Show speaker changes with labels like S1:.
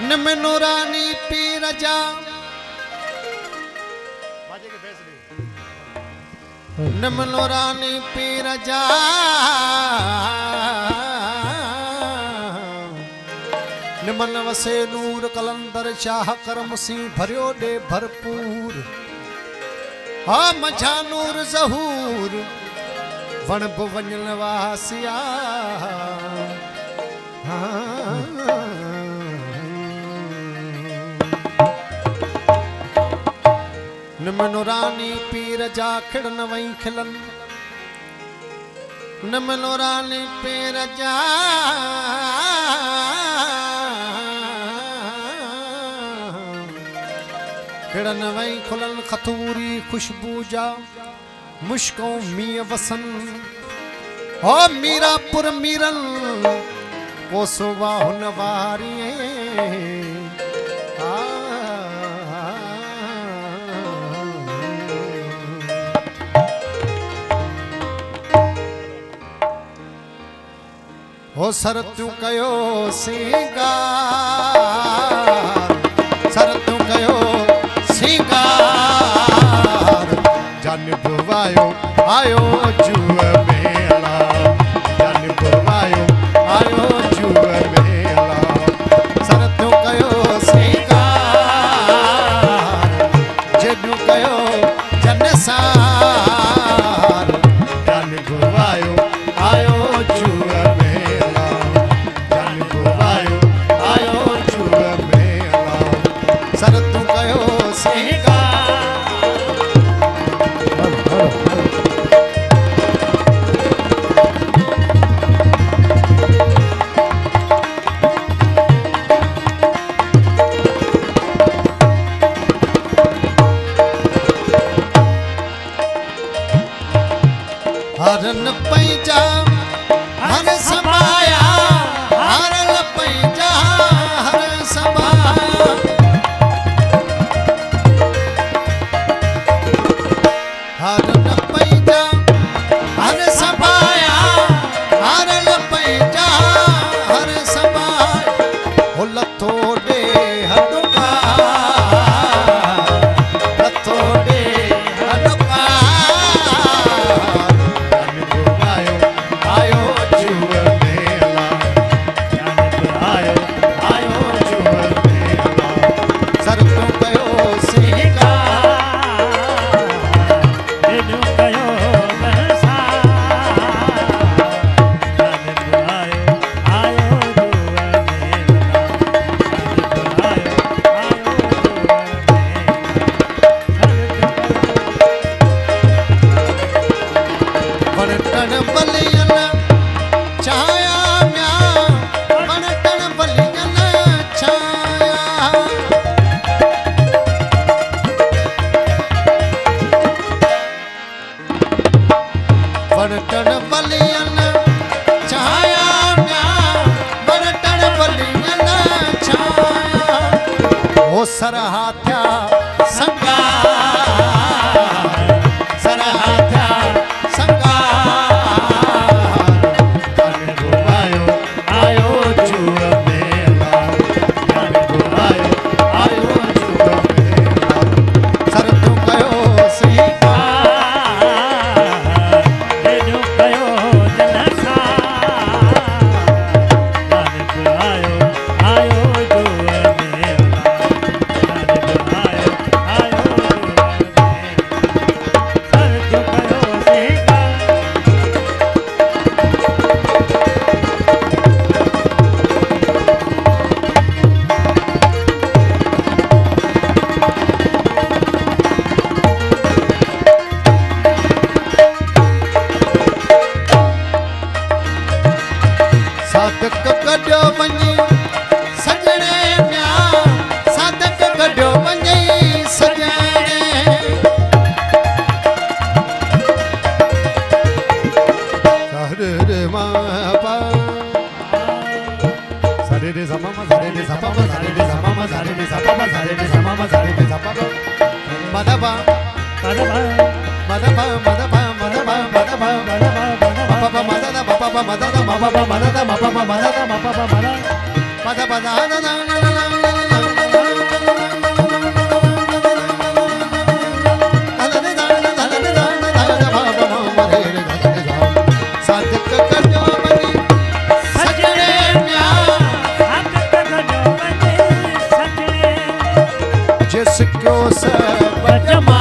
S1: निमनो रानी पीर जा निमनो रानी पीर जा निमन वसे नूर कलंदर शाह करम सी भरियो दे भरपूर हा मझा नूर ज़हूर वण वञण वासिया निमनो रानी पीर जा खिड़न वई खिलन निमनो रानी पीर जा खिड़न वई खुलन खतूरी खुशबू जा मुश्कों मीय वसन हो मीरापुर मीरन पोसोवा हुन वारी हो सरतू कयो सिंगार सरतू कयो सिंगार जन बुवायो आयो जुए मेला जन बुवायो आयो जुए मेला सरतू कयो सिंगार जनु कयो जनसार जन बुवायो आयो जुए सरतू कयो हरन पैजा हर समाया हरन पैजा हर समाया हरन पैजा हर समाया हरन पैजा हर समाया हो लथो दे हडुका लथो दे हडुका आयो जुए मेला आयो आयो जुए मेला सरतू कयो बनटन बलियन छाया म्या बनटन बलियन छाया बनटन बलियन छाया म्या बनटन बलियन छाया ओ सरहात्या संगा सरहात्या साधक गड्यो वञी सजणे म्या साधक गड्यो वञी सजणे रे रे मा पा सारे रे समा मा सारे रे समा मा सारे रे समा मा सारे रे समा मा सारे रे समा मा सारे रे समा मा मदबा मदबा मदबा मदबा मदबा मदबा उसको सब जमा